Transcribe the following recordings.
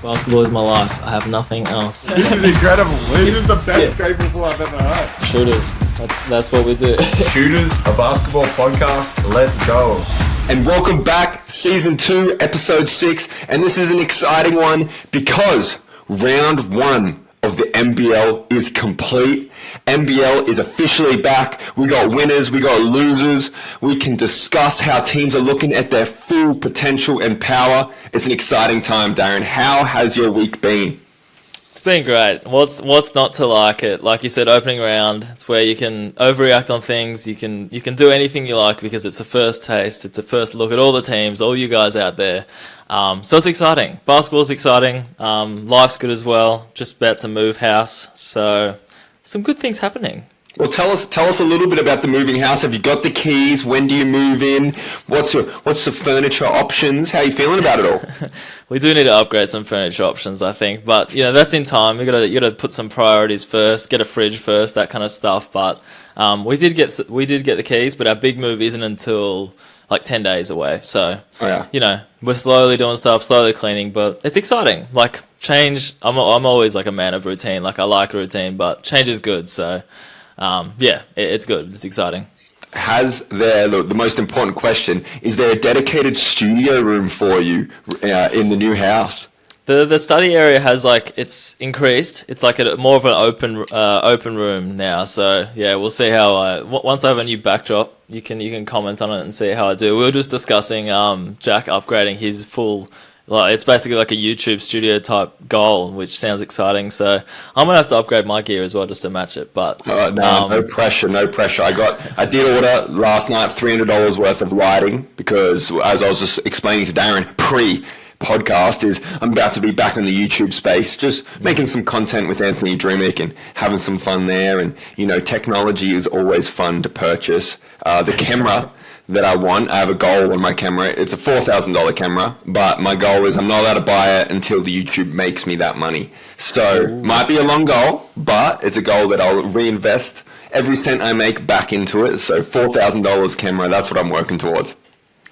Basketball is my life. I have nothing else. This is incredible. This is the best game football I've ever heard. Shooters. That's what we do. Shooters, a basketball podcast. Let's go. And welcome back, Season 2, Episode 6. And this is an exciting one because Round 1 of the NBL is complete. NBL is officially back. We got winners, we got losers. We can discuss how teams are looking at their full potential and power. It's an exciting time, Darren. How has your week been? It's been great. What's not to like it? Like you said, opening round. It's where you can overreact on things. You can do anything you like because it's a first taste. It's a first look at all the teams, all you guys out there. So it's exciting. Basketball's exciting. Life's good as well. Just about to move house. So some good things happening. Well, tell us a little bit about the moving house. Have you got the keys? When do you move in? What's the furniture options? How are you feeling about it all? We do need to upgrade some furniture options, I think, but that's in time. You gotta put some priorities first, get a fridge first, that kind of stuff. But we did get the keys, but our big move isn't until like 10 days away. So we're slowly doing stuff, slowly cleaning, but it's exciting. Like change, I'm always like a man of routine. Like I like routine, but change is good. So. It's good. It's exciting. The most important question, is there a dedicated studio room for you in the new house? The study area has it's increased. It's like more of an open room now. So yeah, we'll see how once I have a new backdrop, you can comment on it and see how I do. We were just discussing Jack upgrading his full. It's basically like a YouTube studio type goal, which sounds exciting. So I'm gonna have to upgrade my gear as well just to match it. But no pressure. I did order last night $300 worth of lighting because, as I was just explaining to Darren pre-podcast, is I'm about to be back in the YouTube space, just making some content with Anthony Dreamick and having some fun there. And technology is always fun to purchase. The camera. That I want. I have a goal on my camera. It's a $4,000 camera, but my goal is I'm not allowed to buy it until the YouTube makes me that money. So might be a long goal, but it's a goal that I'll reinvest every cent I make back into it. So $4,000 camera, that's what I'm working towards.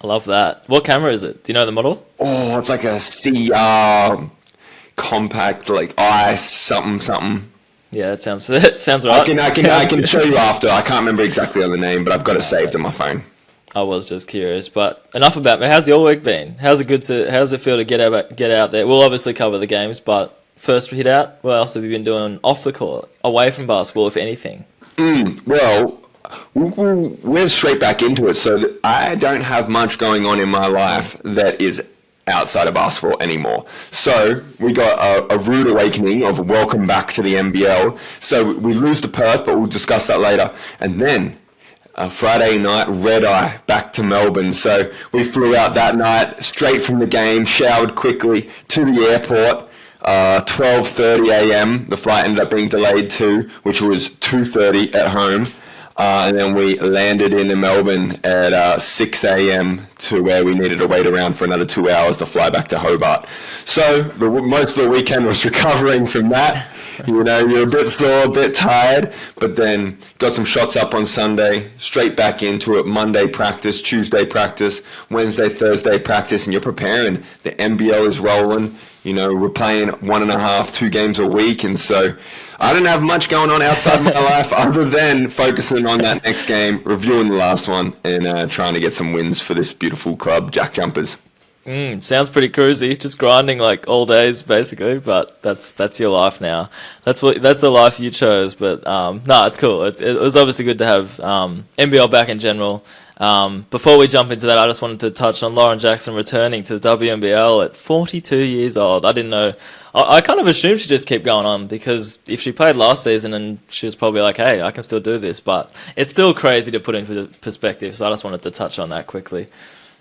I love that. What camera is it? Do you know the model? Oh, it's like a CR compact, like ice something. Yeah, it sounds right. I can show you after. I can't remember exactly on the name, but I've got it saved on my phone. I was just curious, but enough about me. How's your week been? How's it feel to get out there? We'll obviously cover the games, but first hit out, what else have you been doing off the court, away from basketball, if anything? Well, we're straight back into it, so I don't have much going on in my life that is outside of basketball anymore. So we got a rude awakening of welcome back to the NBL. So we lose to Perth, but we'll discuss that later. And then Friday night, red eye back to Melbourne. So we flew out that night, straight from the game, showered quickly to the airport. 12:30 a.m. The flight ended up being delayed to, which was 2:30 at home. And then we landed in Melbourne at 6 a.m. to where we needed to wait around for another 2 hours to fly back to Hobart. So most of the weekend was recovering from that. You're a bit sore, a bit tired, but then got some shots up on Sunday, straight back into it. Monday practice, Tuesday practice, Wednesday, Thursday practice, and you're preparing. The NBL is rolling. We're playing 1.5, 2 games a week, and so I don't have much going on outside my life other than focusing on that next game, reviewing the last one, and trying to get some wins for this beautiful club, Jack Jumpers. Sounds pretty cruisy, just grinding like all days basically, but that's your life now. That's the life you chose, but it's cool. It was obviously good to have NBL back in general. Before we jump into that, I just wanted to touch on Lauren Jackson returning to the WNBL at 42 years old. I didn't know. I kind of assumed she'd just keep going on because if she played last season and she was probably like, hey, I can still do this, but it's still crazy to put into perspective, so I just wanted to touch on that quickly.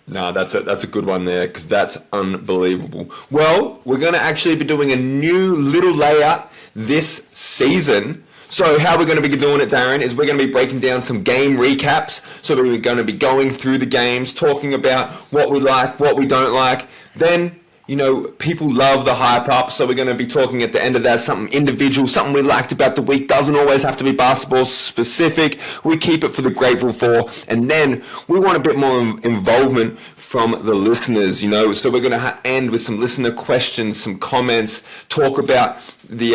No, that's a good one there because that's unbelievable. Well, we're going to actually be doing a new little layout this season. So how we're going to be doing it, Darren, is we're going to be breaking down some game recaps. So we're going to be going through the games, talking about what we like, what we don't like. Then people love the hype up, so we're going to be talking at the end of that something individual, something we liked about the week. Doesn't always have to be basketball specific. We keep it for the grateful for, and then we want a bit more involvement from the listeners, so we're going to end with some listener questions, some comments, talk about the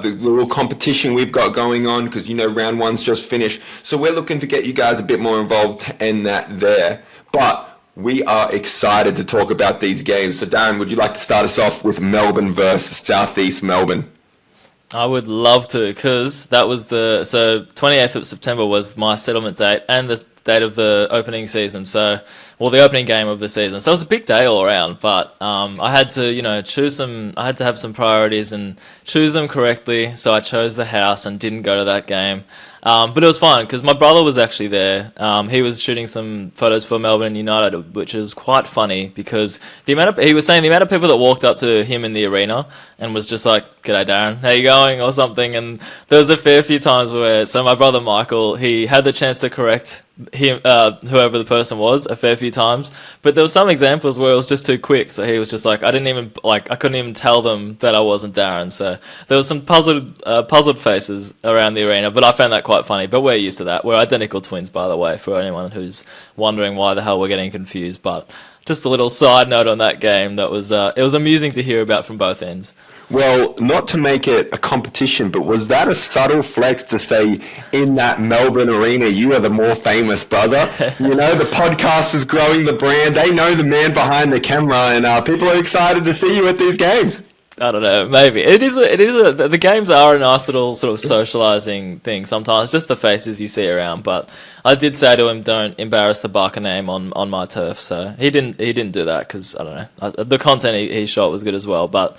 little competition we've got going on, because round one's just finished, so we're looking to get you guys a bit more involved in that there. But we are excited to talk about these games. So, Darren, would you like to start us off with Melbourne versus Southeast Melbourne? I would love to, because that was 28th of September was my settlement date and the date of the opening season. So, the opening game of the season. So it was a big day all around, but I had to, choose some. I had to have some priorities and choose them correctly. So I chose the house and didn't go to that game. But it was fun because my brother was actually there. He was shooting some photos for Melbourne United, which is quite funny because he was saying the amount of people that walked up to him in the arena and was just like, "G'day, Darren, how you going?" or something. And there was a fair few times where, so my brother Michael, he had the chance to correct him, whoever the person was, a fair few times. But there were some examples where it was just too quick. So he was just like, I couldn't even tell them that I wasn't Darren. So there was some puzzled faces around the arena, but I found that quite funny. But we're used to that. We're identical twins, by the way, for anyone who's wondering why the hell we're getting confused. But just a little side note on that game, it was amusing to hear about from both ends. Well, not to make it a competition, but was that a subtle flex to say in that Melbourne arena, you are the more famous brother? The podcast is growing the brand. They know the man behind the camera, and people are excited to see you at these games. I don't know, maybe. The games are a nice little sort of socializing thing sometimes, just the faces you see around. But I did say to him, don't embarrass the Barker name on my turf. So he didn't do that because, I don't know, the content he shot was good as well. But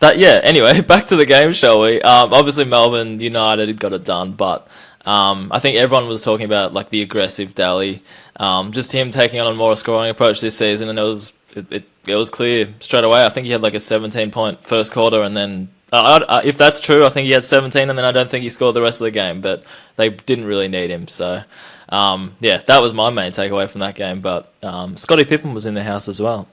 anyway, back to the game, shall we? Obviously Melbourne United got it done, but I think everyone was talking about like the aggressive Daly, just him taking on a more scoring approach this season, and it was clear straight away. I think he had like a 17-point first quarter, and then if that's true, I think he had 17, and then I don't think he scored the rest of the game. But they didn't really need him, so that was my main takeaway from that game. But Scottie Pippen was in the house as well.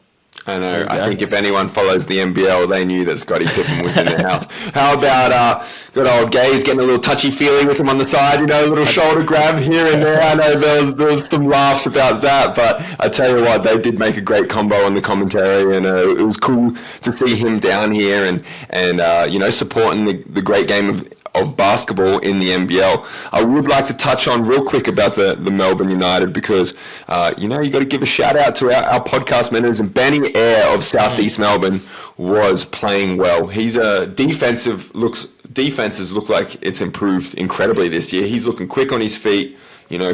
I know. I think if anyone follows the NBL, they knew that Scottie Pippen was in the house. How about good old Gaze getting a little touchy-feely with him on the side, a little shoulder grab here and there. I know there was some laughs about that, but I tell you what, they did make a great combo on the commentary, and it was cool to see him down here and supporting the great game of basketball in the NBL. I would like to touch on real quick about the Melbourne United because, you got to give a shout out to our podcast members, and Benny Air of Southeast Melbourne was playing well. He's defenses look like it's improved incredibly this year. He's looking quick on his feet,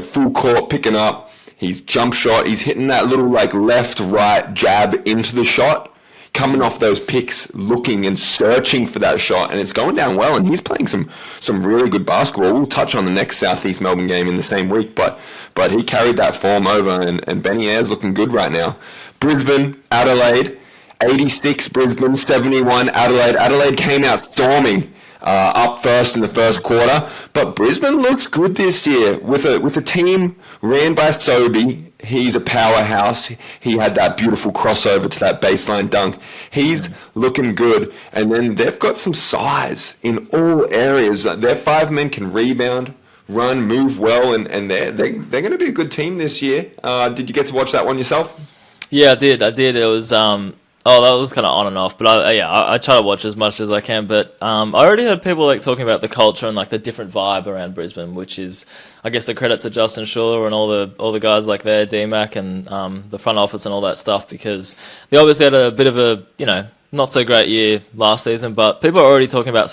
full court picking up. He's jump shot. He's hitting that little left, right jab into the shot, coming off those picks, looking and searching for that shot, and it's going down well, and he's playing some really good basketball. We'll touch on the next Southeast Melbourne game in the same week, but he carried that form over, and Benny Air's looking good right now. Brisbane, Adelaide, 86 Brisbane, 71 Adelaide. Adelaide came out storming up first in the first quarter, but Brisbane looks good this year with a team ran by Sobey. He's a powerhouse. He had that beautiful crossover to that baseline dunk. He's looking good. And then they've got some size in all areas. Their five men can rebound, run, move well, and they're going to be a good team this year. Did you get to watch that one yourself? Yeah, I did. It was that was kind of on and off, but I try to watch as much as I can. But I already heard people talking about the culture and the different vibe around Brisbane, which is, I guess, a credit to Justin Schuller and all the guys there, DMAC and the front office and all that stuff, because they obviously had a bit of a not so great year last season, but people are already talking about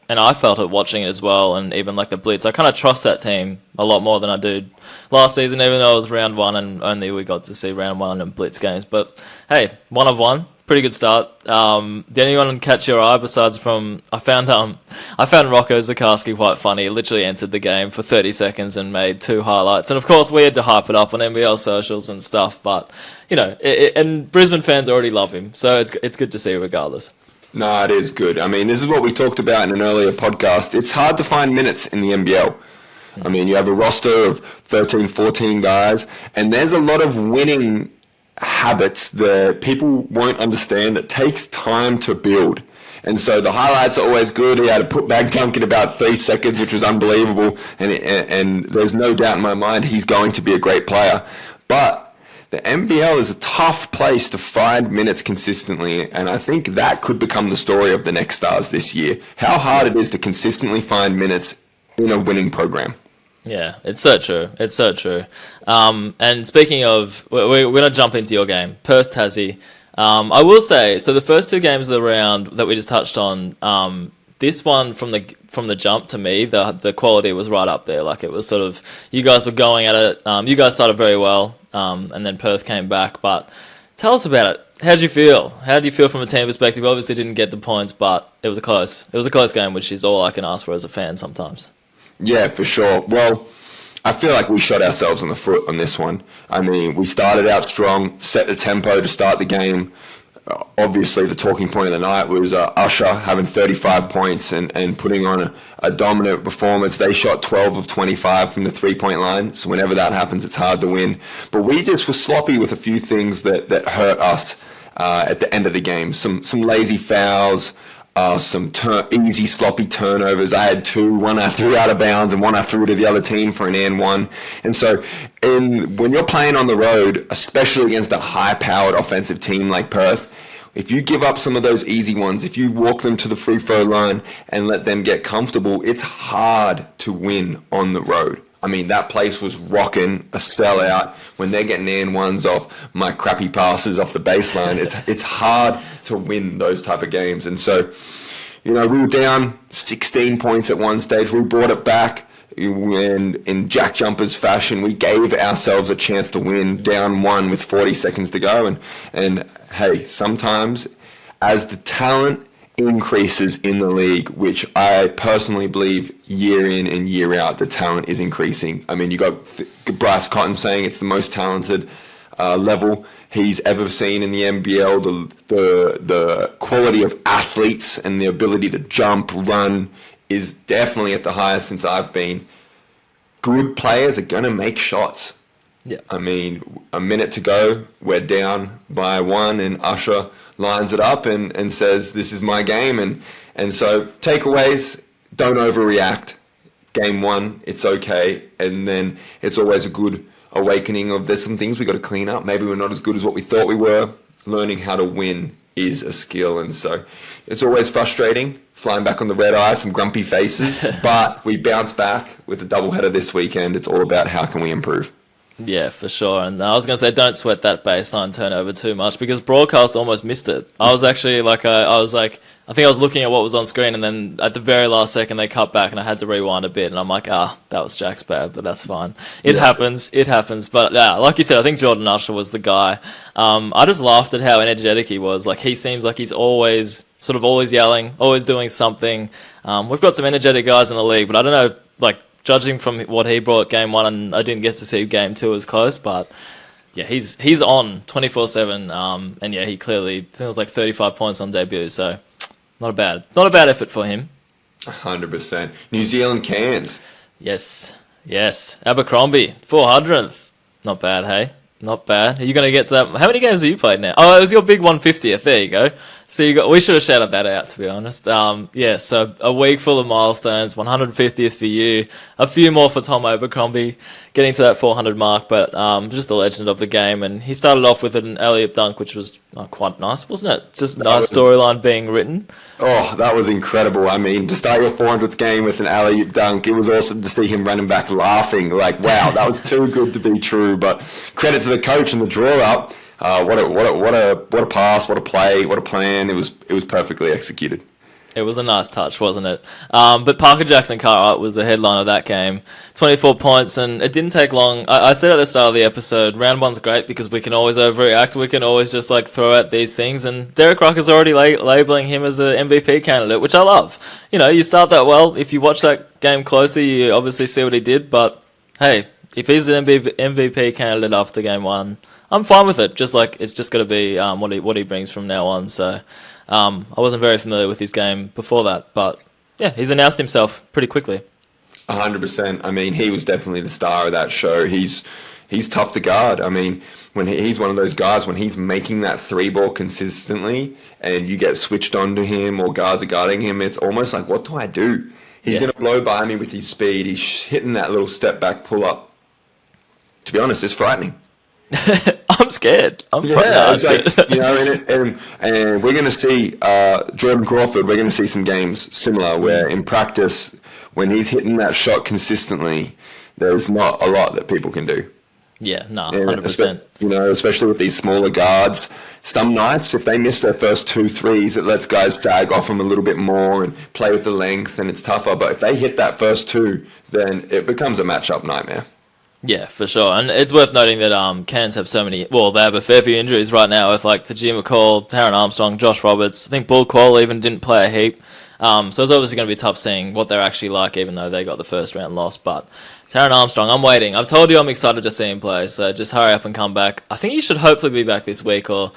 and I felt it watching it as well, and even the Blitz. I kind of trust that team a lot more than I did last season, even though it was round one and only we got to see round one and Blitz games. But hey, 1 of 1. Pretty good start. Did anyone catch your eye besides from... I found Rocco Zakarsky quite funny. He literally entered the game for 30 seconds and made 2 highlights. And of course, we had to hype it up on NBL socials and stuff. But, and Brisbane fans already love him. So it's good to see regardless. No, it is good. I mean, this is what we talked about in an earlier podcast. It's hard to find minutes in the NBL. I mean, you have a roster of 13, 14 guys, and there's a lot of winning habits that people won't understand that takes time to build. And so the highlights are always good. He had a putback dunk in about 3 seconds, which was unbelievable. And there's no doubt in my mind he's going to be a great player. But the NBL is a tough place to find minutes consistently. And I think that could become the story of the next stars this year. How hard it is to consistently find minutes in a winning program. Yeah, it's so true. It's so true. And speaking of, we're going to jump into your game, Perth Tassie. I will say, so the first 2 games of the round that we just touched on, this one from the jump, to me, the quality was right up there. Like, it was sort of, you guys were going at it. You guys started very well, and then Perth came back. But tell us about it. How did you feel? How did you feel from a team perspective? Obviously didn't get the points, but it was a close game, which is all I can ask for as a fan sometimes. Yeah, for sure. Well, I feel like we shot ourselves in the foot on this one. I mean, we started out strong, set the tempo to start the game. Obviously, the talking point of the night was Usher having 35 points and putting on a dominant performance. They shot 12 of 25 from the three-point line, so whenever that happens, it's hard to win. But we just were sloppy with a few things that hurt us at the end of the game. Some lazy fouls, some easy, sloppy turnovers. I had 2, one I threw out of bounds and one I threw to the other team for an and one. And so when you're playing on the road, especially against a high-powered offensive team like Perth, if you give up some of those easy ones, if you walk them to the free throw line and let them get comfortable, it's hard to win on the road. I mean, that place was rocking, a sellout. When they're getting and ones off my crappy passes off the baseline, it's hard to win those type of games. And so, we were down 16 points at one stage. We brought it back in Jack Jumpers fashion. We gave ourselves a chance to win, down 1 with 40 seconds to go. And hey, sometimes as the talent increases in the league, which I personally believe year in and year out, the talent is increasing. I mean, you got Bryce Cotton saying it's the most talented level he's ever seen in the NBL. The quality of athletes and the ability to jump, run is definitely at the highest since I've been. Good players are going to make shots. Yeah. I mean, a minute to go, we're down by 1, and Usher lines it up and says, this is my game. And so takeaways, don't overreact. Game 1, it's okay. And then it's always a good awakening of there's some things we got to clean up. Maybe we're not as good as what we thought we were. Learning how to win is a skill. And so it's always frustrating, flying back on the red eye, some grumpy faces. But we bounce back with a doubleheader this weekend. It's all about how can we improve. Yeah, for sure. And I was going to say, don't sweat that baseline turnover too much because broadcast almost missed it. I was actually I think I was looking at what was on screen, and then at the very last second they cut back and I had to rewind a bit, and I'm like, that was Jack's bad, but that's fine. It happens. But yeah, like you said, I think Jordan Usher was the guy. I just laughed at how energetic he was. Like, he seems like he's always yelling, always doing something. We've got some energetic guys in the league, but I don't know, judging from what he brought game 1, and I didn't get to see game 2 as close, but yeah, he's on 24/7. And yeah, he clearly, I think it was 35 points on debut, so not a bad effort for him. 100%. New Zealand Cairns. Yes. Abercrombie, 400th. Not bad, hey? Not bad. Are you going to get to that? How many games have you played now? Oh, it was your big 150th. There you go. So we should have shouted that out, to be honest. So a week full of milestones, 150th for you, a few more for Tom Abercrombie, getting to that 400 mark, but just a legend of the game. And he started off with an alley-oop dunk, which was quite nice, wasn't it? Just a nice storyline being written. Oh, that was incredible. I mean, to start your 400th game with an alley-oop dunk, it was awesome to see him running back laughing. Like, wow, that was too good to be true. But credit to the coach and the draw-up. What a pass, what a play, what a plan. It was perfectly executed. It was a nice touch, wasn't it? But Parker Jackson Cartwright was the headline of that game. 24 points, and it didn't take long. I said at the start of the episode, round 1's great because we can always overreact. We can always just throw out these things, and Derek Rucker's already labeling him as an MVP candidate, which I love. You start that well. If you watch that game closely, you obviously see what he did, but hey, if he's an MVP candidate after game 1, I'm fine with it. It's just got to be what he brings from now on. So I wasn't very familiar with his game before that, but yeah, he's announced himself pretty quickly. 100%. I mean, he was definitely the star of that show. He's he's tough to guard. I mean, when he's one of those guys, when he's making that three ball consistently and you get switched onto him or guards are guarding him, it's almost like, what do I do? He's going to blow by me with his speed. He's hitting that little step back pull up. To be honest, it's frightening. I'm scared. It's like, and we're going to see Jordan Crawford. We're going to see some games similar where in practice, when he's hitting that shot consistently, there's not a lot that people can do. Yeah, no, 100%. Especially with these smaller guards. Some nights, if they miss their first 2 threes, it lets guys tag off them a little bit more and play with the length, and it's tougher. But if they hit that first 2, then it becomes a matchup nightmare. Yeah, for sure. And it's worth noting that Cairns have they have a fair few injuries right now with like Tajee McCall, Taron Armstrong, Josh Roberts. I think Bull Cole even didn't play a heap. So it's obviously going to be tough seeing what they're actually like, even though they got the first round loss. But Taron Armstrong, I'm waiting. I've told you I'm excited to see him play, so just hurry up and come back. I think he should hopefully be back this week, or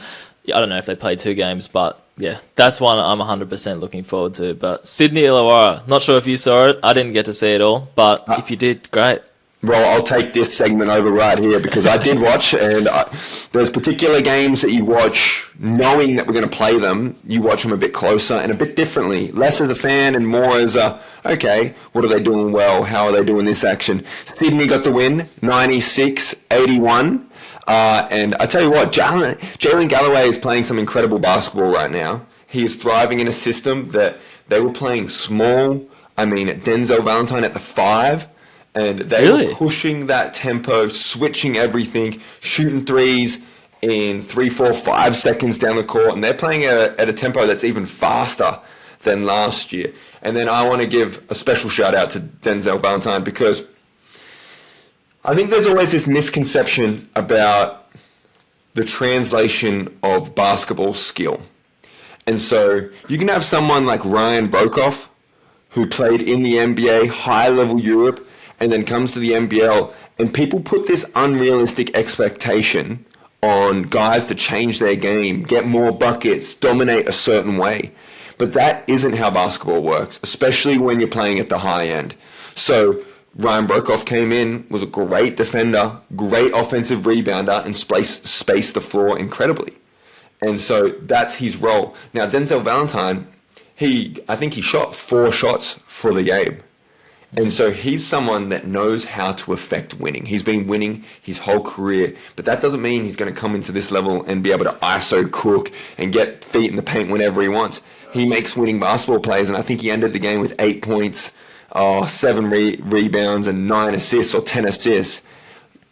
I don't know if they play 2 games, but yeah, that's one I'm 100% looking forward to. But Sydney Illawarra, not sure if you saw it. I didn't get to see it all, but if you did, great. Well, I'll take this segment over right here because I did watch, and there's particular games that you watch knowing that we're going to play them. You watch them a bit closer and a bit differently, less as a fan and more as okay, what are they doing well? How are they doing this action? Sydney got the win, 96-81. And I tell you what, Jalen Galloway is playing some incredible basketball right now. He is thriving in a system that they were playing small. I mean, Denzel Valentine at the 5. And they were pushing that tempo, switching everything, shooting threes in 3, 4, 5 seconds down the court. And they're playing at a tempo that's even faster than last year. And then I want to give a special shout out to Denzel Valentine because I think there's always this misconception about the translation of basketball skill. And so you can have someone like Ryan Brokoff, who played in the NBA, high-level Europe, and then comes to the NBL, and people put this unrealistic expectation on guys to change their game, get more buckets, dominate a certain way. But that isn't how basketball works, especially when you're playing at the high end. So Ryan Brokoff came in, was a great defender, great offensive rebounder, and spaced the floor incredibly. And so that's his role. Now, Denzel Valentine, I think he shot 4 shots for the game. And so he's someone that knows how to affect winning. He's been winning his whole career, but that doesn't mean he's going to come into this level and be able to ISO cook and get feet in the paint whenever he wants. He makes winning basketball plays, and I think he ended the game with 8 points, 7 rebounds, and 9 assists or 10 assists.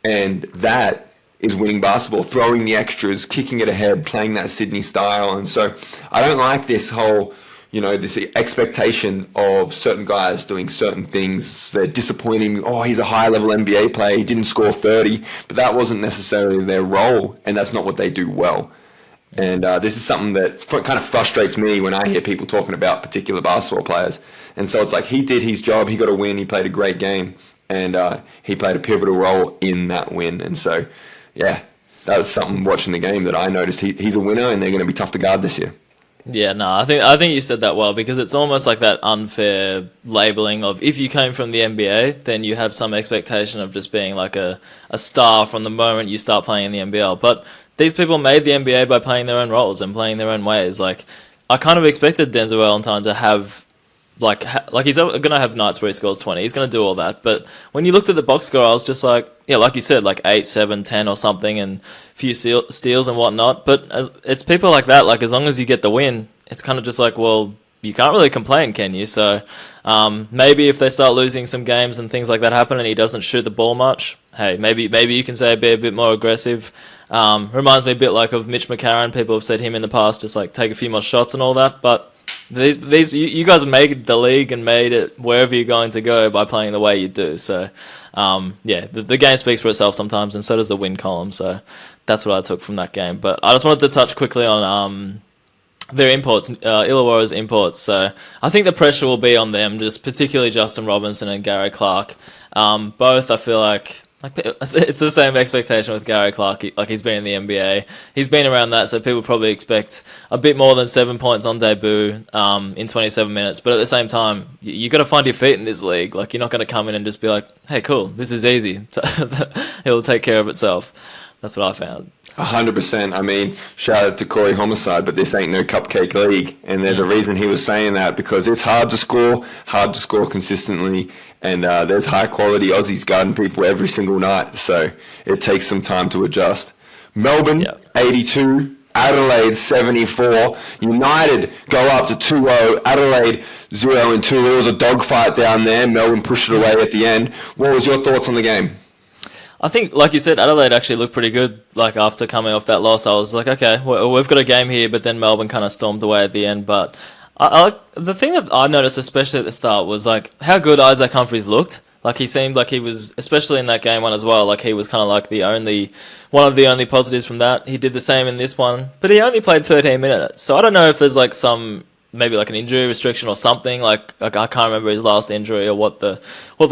And that is winning basketball, throwing the extras, kicking it ahead, playing that Sydney style. And so I don't like this whole this expectation of certain guys doing certain things. They're disappointing. Oh, he's a high-level NBA player. He didn't score 30. But that wasn't necessarily their role, and that's not what they do well. And this is something that kind of frustrates me when I hear people talking about particular basketball players. And so it's like he did his job. He got a win. He played a great game. And he played a pivotal role in that win. And so, yeah, that was something watching the game that I noticed. He's a winner, and they're going to be tough to guard this year. Yeah, no, I think you said that well, because it's almost like that unfair labeling of if you came from the NBA, then you have some expectation of just being like a star from the moment you start playing in the NBL. But these people made the NBA by playing their own roles and playing their own ways. Like, I kind of expected Denzel Valentine to have like he's going to have nights where he scores 20. He's going to do all that. But when you looked at the box score, I was just like, yeah, like you said, like 8, 7, 10 or something, and a few steals and whatnot. But it's people like that, like as long as you get the win, it's kind of just like, well, you can't really complain, can you? So maybe if they start losing some games and things like that happen and he doesn't shoot the ball much, hey, maybe you can say be a bit more aggressive. Reminds me a bit like of Mitch McCarron. People have said him in the past, just like take a few more shots and all that. But these you guys made the league and made it wherever you're going to go by playing the way you do. So yeah, the game speaks for itself sometimes, and so does the win column. So that's what I took from that game. But I just wanted to touch quickly on their imports, Illawarra's imports. So I think the pressure will be on them, just particularly Justin Robinson and Gary Clark. Both, I feel like Like, it's the same expectation with Gary Clark. Like, he's been in the NBA. He's been around that, so people probably expect a bit more than 7 points on debut in 27 minutes. But at the same time, you got to find your feet in this league. Like, you're not going to come in and just be like, hey, cool, this is easy. It'll take care of itself. That's what I found. 100%. I mean, shout out to Corey Homicide, but this ain't no cupcake league. And there's a reason he was saying that, because it's hard to score consistently. And there's high quality Aussies guarding people every single night. So it takes some time to adjust. Melbourne, 82. Adelaide, 74. United go up to 2-0. Adelaide, 0-2. It was a dogfight down there. Melbourne pushed it away at the end. What was your thoughts on the game? I think, like you said, Adelaide actually looked pretty good. Like, after coming off that loss, I was like, okay, we've got a game here, but then Melbourne kind of stormed away at the end. But the thing that I noticed, especially at the start, was like how good Isaac Humphries looked. Like, he seemed like he was, especially in that game one as well, like he was kind of like one of the only positives from that. He did the same in this one, but he only played 13 minutes. So I don't know if there's like maybe like an injury restriction or something. Like I can't remember his last injury or what the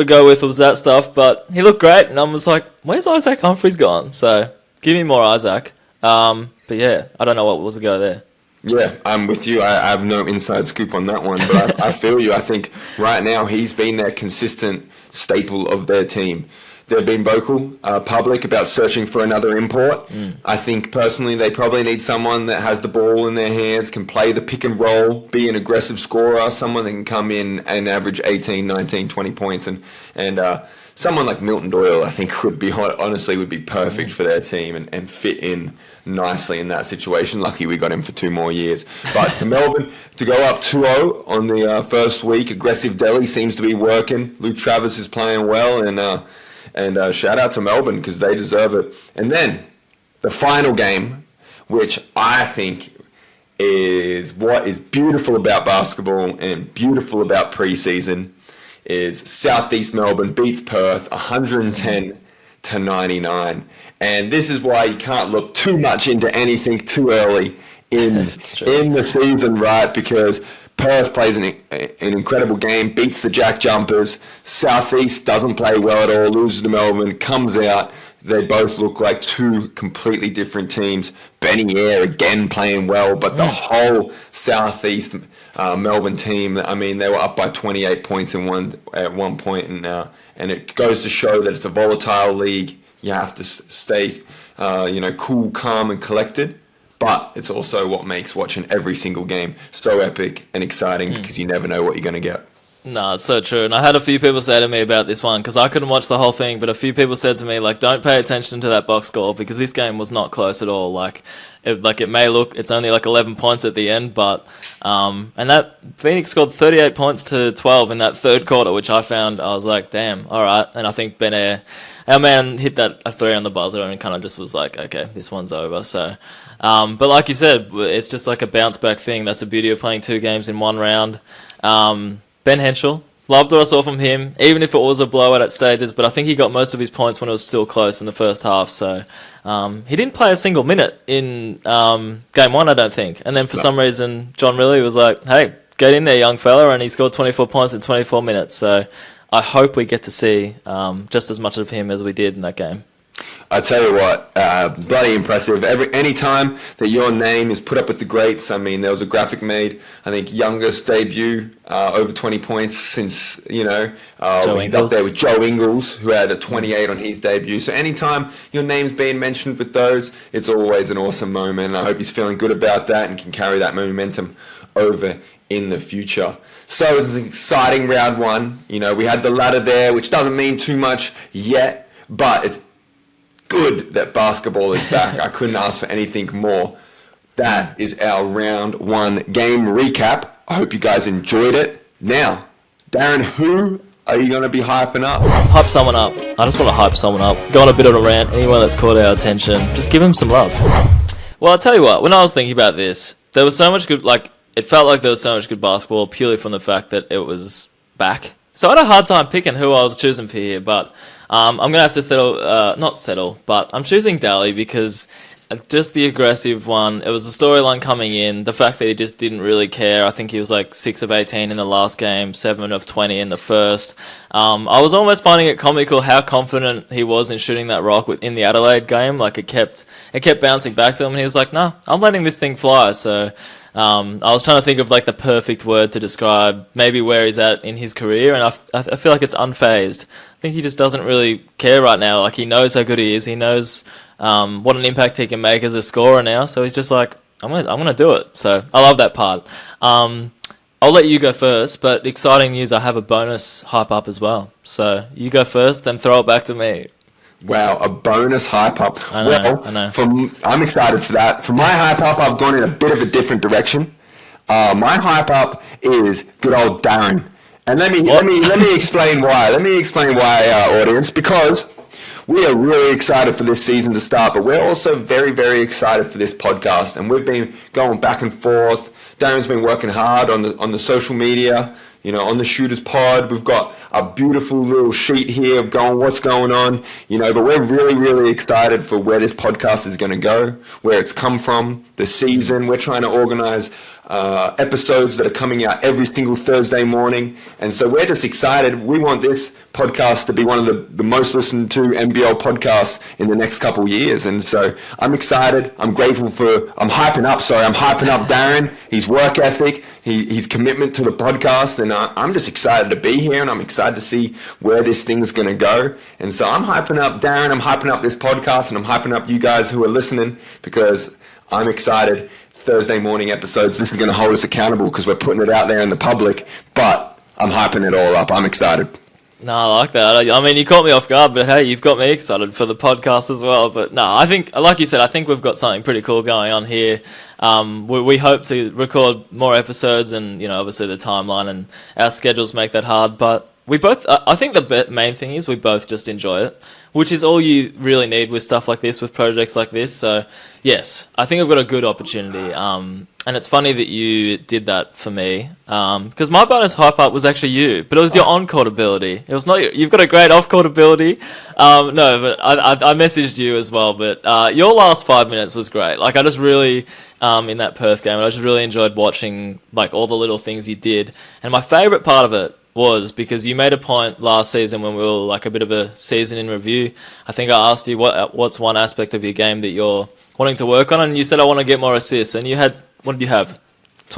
go with was that stuff. But he looked great, and I was like, where's Isaac Humphries gone? So give me more Isaac. But yeah, I don't know what was the go there. Yeah, I'm with you. I have no inside scoop on that one, but I feel you. I think right now he's been that consistent staple of their team. They've been vocal, public, about searching for another import. I think personally they probably need someone that has the ball in their hands, can play the pick and roll, be an aggressive scorer, someone that can come in and average 18, 19, 20 points. And someone like Milton Doyle, I think, would be perfect for their team and fit in nicely in that situation. Lucky we got him for 2 more years. But to Melbourne, to go up 2-0 on the first week, aggressive Delhi seems to be working. Luke Travis is playing well, and shout out to Melbourne because they deserve it. And then the final game, which I think is what is beautiful about basketball and beautiful about preseason, is Southeast Melbourne beats Perth 110-99. And this is why you can't look too much into anything too early in the season, right? Because Perth plays an incredible game, beats the Jack Jumpers. Southeast doesn't play well at all, loses to Melbourne, comes out. They both look like 2 completely different teams. Benny Air again playing well, but the whole Southeast Melbourne team, I mean, they were up by 28 points at one point, and it goes to show that it's a volatile league. You have to stay, cool, calm, and collected. But it's also what makes watching every single game so epic and exciting because you never know what you're going to get. No, it's so true. And I had a few people say to me about this one because I couldn't watch the whole thing, but a few people said to me, like, don't pay attention to that box score because this game was not close at all. It may look, it's only like 11 points at the end, but and that Phoenix scored 38 points to 12 in that third quarter, which I was like, damn, all right. And I think Ben Air, our man, hit a 3 on the buzzer and kind of just was like, okay, this one's over. So, but like you said, it's just like a bounce back thing. That's the beauty of playing 2 games in one round. Ben Henschel, loved what I saw from him, even if it was a blowout at stages, but I think he got most of his points when it was still close in the first half. So he didn't play a single minute in game 1, I don't think. And then for some reason, John Riley was like, hey, get in there, young fella, and he scored 24 points in 24 minutes. So I hope we get to see just as much of him as we did in that game. I tell you what, bloody impressive. Any time that your name is put up with the greats, I mean, there was a graphic made, I think, youngest debut, over 20 points since, he's up there with Joe Ingles, who had a 28 on his debut. So anytime your name's being mentioned with those, it's always an awesome moment. And I hope he's feeling good about that and can carry that momentum over in the future. So it's an exciting round 1. We had the ladder there, which doesn't mean too much yet, but it's good that basketball is back. I couldn't ask for anything more. That is our round 1 game recap. I hope you guys enjoyed it. Now, Darren, who are you going to be hyping up? Hype someone up. I just want to hype someone up. Go on a bit of a rant. Anyone that's caught our attention, just give him some love. Well, I'll tell you what, when I was thinking about this, there was so much good, it felt like there was so much good basketball purely from the fact that it was back. So I had a hard time picking who I was choosing for here, but I'm going to have to but I'm choosing Daly because just the aggressive one. It was a storyline coming in. The fact that he just didn't really care. I think he was like 6 of 18 in the last game, 7 of 20 in the first. I was almost finding it comical how confident he was in shooting that rock in the Adelaide game. Like it kept bouncing back to him, and he was like, "No, I'm letting this thing fly." So I was trying to think of like the perfect word to describe maybe where he's at in his career, and I feel like it's unfazed. I think he just doesn't really care right now. Like he knows how good he is. He knows what an impact he can make as a scorer now. So he's just like, I'm gonna do it. So I love that part. I'll let you go first, but exciting news, I have a bonus hype up as well. So you go first, then throw it back to me. Wow, a bonus hype up. I know. I'm excited for that. For my hype up, I've gone in a bit of a different direction. My hype up is good old Darren. And let me explain why. Let me explain why, audience, because we are really excited for this season to start, but we're also very, very excited for this podcast. And we've been going back and forth. Darren's been working hard on the social media, on the Shooters Pod. We've got a beautiful little sheet here of what's going on, but we're really, really excited for where this podcast is going to go, where it's come from, the season. We're trying to organize episodes that are coming out every single Thursday morning. And so we're just excited. We want this podcast to be one of the most listened to NBL podcasts in the next couple of years. And so I'm excited. I'm hyping up Darren, his work ethic, his commitment to the podcast. And I'm just excited to be here, and I'm excited to see where this thing's going to go. And so I'm hyping up Darren, I'm hyping up this podcast, and I'm hyping up you guys who are listening, because I'm excited. Thursday morning episodes, this is going to hold us accountable because we're putting it out there in the public, but I'm hyping it all up. I'm excited. No, I like that. I mean, you caught me off guard, but hey, you've got me excited for the podcast as well. But no, I think, like you said, I think we've got something pretty cool going on here. We hope to record more episodes, and obviously the timeline and our schedules make that hard, but we both, I think the main thing is we both just enjoy it, which is all you really need with stuff like this, with projects like this. So, yes, I think I've got a good opportunity. And it's funny that you did that for me, because my bonus hype up was actually you, but it was your on-court ability. It was not. You've got a great off-court ability. No, but I messaged you as well. But your last 5 minutes was great. Like I just really, in that Perth game, I just really enjoyed watching like all the little things you did. And my favourite part of it was because you made a point last season when we were like a bit of a season in review. I think I asked you what's one aspect of your game that you're wanting to work on, and you said I want to get more assists. And you had, what did you have?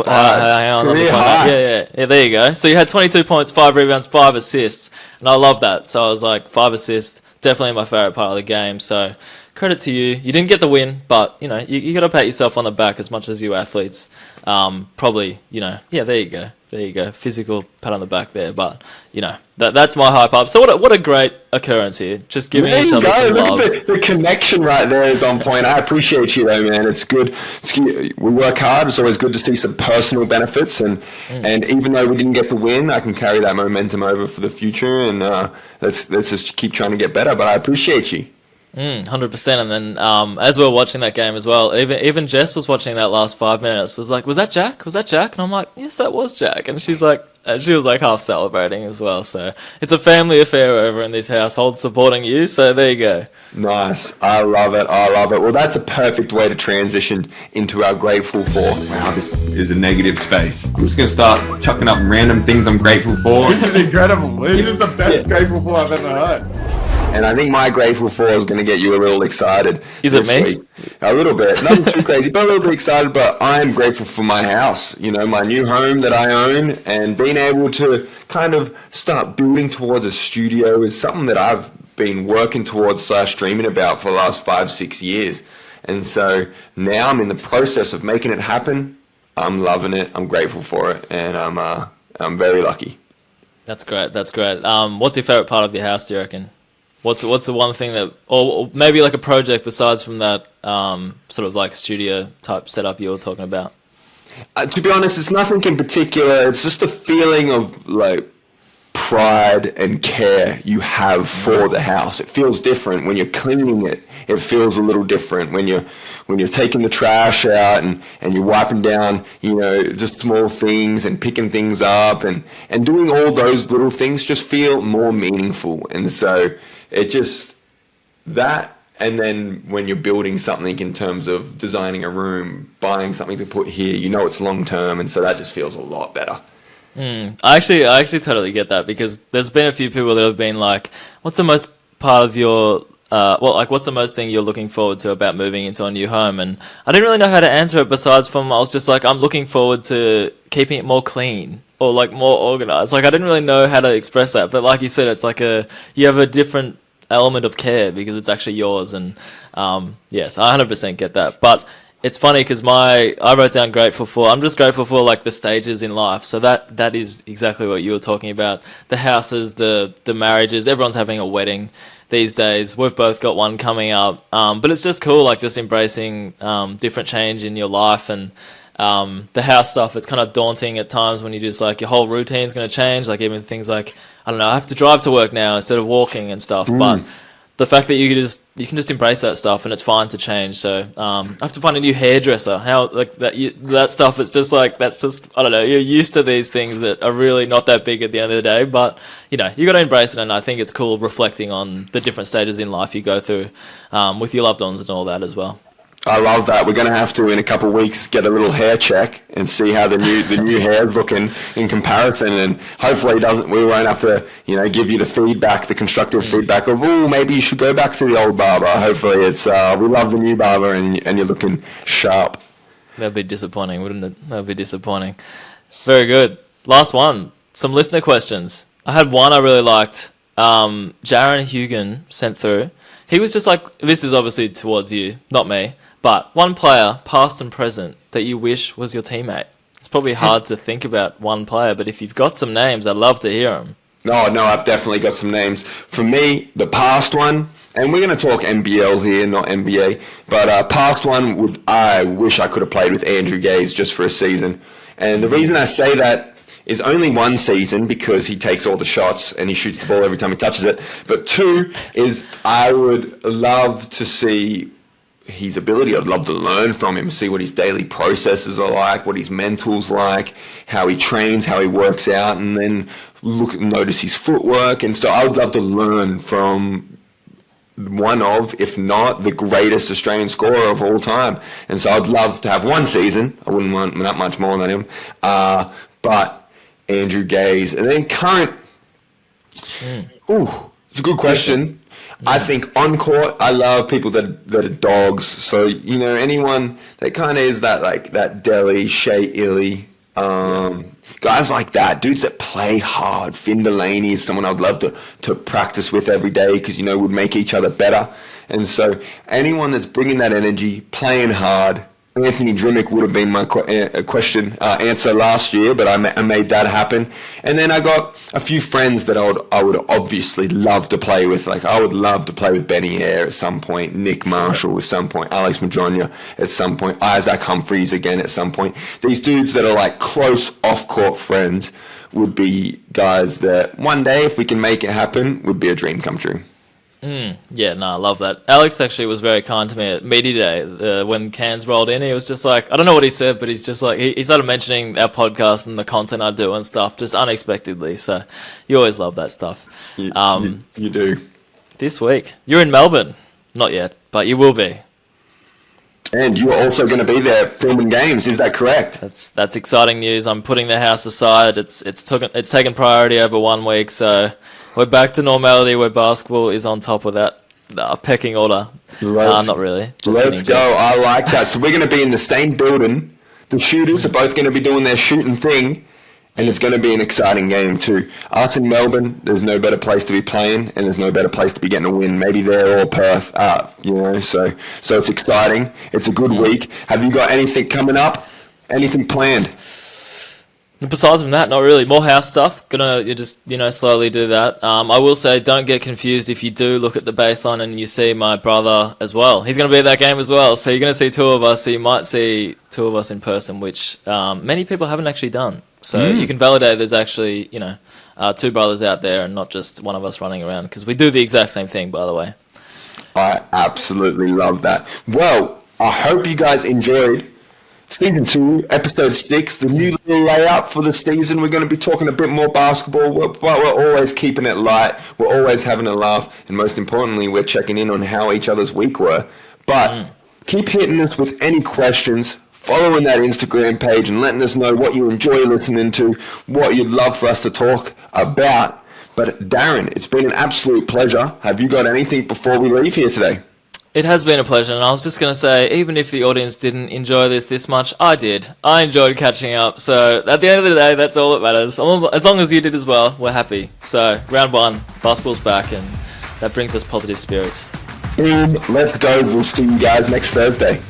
Hang on, yeah, there you go. So you had 22 points, 5 rebounds, 5 assists, and I love that. So I was like, 5 assists, definitely my favorite part of the game. So credit to you. You didn't get the win, but you got to pat yourself on the back as much as you athletes. Probably, yeah, there you go. There you go. Physical pat on the back there. But, that's my hype up. So what a great occurrence here. Just giving each other some love. Look at the connection right there is on point. I appreciate you though, man. It's good. We work hard. It's always good to see some personal benefits. And even though we didn't get the win, I can carry that momentum over for the future. And let's just keep trying to get better. But I appreciate you. 100%. And then as we were watching that game as well, even Jess was watching that last 5 minutes, was like, was that Jack? And I'm like, yes, that was Jack. And she was like half celebrating as well. So it's a family affair over in this household supporting you. So there you go. Nice. I love it. Well, that's a perfect way to transition into our grateful for. Wow, this is a negative space. I'm just going to start chucking up random things I'm grateful for. This is incredible. This is the best grateful for I've ever heard. And I think my grateful for is going to get you a little excited. Is it me? Week. A little bit. Nothing too crazy, but a little bit excited. But I'm grateful for my house, my new home that I own, and being able to kind of start building towards a studio is something that I've been working towards / dreaming about for the last 5-6 years. And so now I'm in the process of making it happen. I'm loving it. I'm grateful for it. And I'm very lucky. That's great. What's your favorite part of your house, do you reckon? What's the one thing that, or maybe like a project besides from that sort of like studio type setup you were talking about? To be honest, it's nothing in particular. It's just a feeling of like pride and care you have for the house. It feels different when you're cleaning it. It feels a little different when you're taking the trash out and you're wiping down, just small things and picking things up and doing all those little things just feel more meaningful. And so it just, that And then when you're building something in terms of designing a room, buying something to put here, you know it's long term, and so that just feels a lot better. I actually totally get that, because there's been a few people that have been like, what's the most part of your what's the most thing you're looking forward to about moving into a new home? And I didn't really know how to answer it, besides from I was just like, I'm looking forward to keeping it more clean, or like more organized. Like, I didn't really know how to express that, but like you said, it's like you have a different element of care because it's actually yours. And yes, I 100% get that. But it's funny because I wrote down grateful for. I'm just grateful for like the stages in life. So that is exactly what you were talking about. The houses, the marriages. Everyone's having a wedding these days. We've both got one coming up. But it's just cool, like just embracing different change in your life. And the house stuff, it's kind of daunting at times when you just like your whole routine's going to change. Like even things like, I don't know, I have to drive to work now instead of walking and stuff. But the fact that you can just embrace that stuff, and it's fine to change. So I have to find a new hairdresser. How like that stuff? It's just like, that's just, I don't know. You're used to these things that are really not that big at the end of the day, but you know, you got to embrace it. And I think it's cool reflecting on the different stages in life you go through with your loved ones and all that as well. I love that. We're going to have to, in a couple of weeks, get a little hair check and see how the new hair's looking in comparison. And hopefully we won't have to, give you the feedback, the constructive feedback of, oh, maybe you should go back to the old barber. Hopefully it's, we love the new barber and you're looking sharp. That'd be disappointing, wouldn't it? That'd be disappointing. Very good. Last one. Some listener questions. I had one I really liked. Jaron Hugan sent through. He was just like, this is obviously towards you, not me. But one player, past and present, that you wish was your teammate. It's probably hard to think about one player, but if you've got some names, I'd love to hear them. No, I've definitely got some names. For me, the past one, and we're going to talk NBL here, not NBA, but past one, I wish I could have played with Andrew Gaze just for a season. And the reason I say that is only one season, because he takes all the shots and he shoots the ball every time he touches it. But two is I would love to see his ability. I'd love to learn from him, see what his daily processes are like, what his mental's like, how he trains, how he works out, and then notice his footwork. And so I would love to learn from one of, if not the greatest Australian scorer of all time. And so I'd love to have one season. I wouldn't want that much more than him. But Andrew Gaze. And then current. It's a good question. I think on court, I love people that are dogs. So, anyone that kind of is that Delhi, Shea Illy, guys like that, dudes that play hard. Finn Delaney is someone I'd love to practice with every day, because, would make each other better. And so anyone that's bringing that energy, playing hard. Anthony Drimmick would have been my answer last year, but I made that happen. And then I got a few friends that I would obviously love to play with. Like, I would love to play with Benny Ayre at some point, Nick Marshall at some point, Alex Madronia at some point, Isaac Humphries again at some point. These dudes that are like close off-court friends would be guys that one day, if we can make it happen, would be a dream come true. Yeah, no, I love that. Alex actually was very kind to me at Media Day when Cairns rolled in. He was just like, I don't know what he said, but he's just like, he started mentioning our podcast and the content I do and stuff just unexpectedly. So you always love that stuff. You do. This week, you're in Melbourne. Not yet, but you will be. And you're also going to be there filming games. Is that correct? That's exciting news. I'm putting the house aside. It's taken priority over 1 week, so we're back to normality where basketball is on top of that pecking order. Not really. Let's go. I like that. So we're going to be in the same building. The shooters are both going to be doing their shooting thing, and it's going to be an exciting game too. Us in Melbourne, there's no better place to be playing, and there's no better place to be getting a win. Maybe there or Perth, So it's exciting. It's a good week. Have you got anything coming up? Anything planned? Besides from that, not really. More house stuff. You just slowly do that. I will say, don't get confused if you do look at the baseline and you see my brother as well. He's going to be at that game as well. So you're going to see two of us. So you might see two of us in person, which many people haven't actually done. So you can validate there's actually two brothers out there and not just one of us running around, because we do the exact same thing, by the way. I absolutely love that. Well, I hope you guys enjoyed Season 2, Episode 6, the new little layout for the season. We're going to be talking a bit more basketball, but we're always keeping it light. We're always having a laugh. And most importantly, we're checking in on how each other's week were. But keep hitting us with any questions, following that Instagram page and letting us know what you enjoy listening to, what you'd love for us to talk about. But Darren, it's been an absolute pleasure. Have you got anything before we leave here today? It has been a pleasure, and I was just going to say, even if the audience didn't enjoy this much, I did. I enjoyed catching up, so at the end of the day, that's all that matters. As long as you did as well, we're happy. So, round 1, basketball's back, and that brings us positive spirits. Boom, let's go. We'll see you guys next Thursday.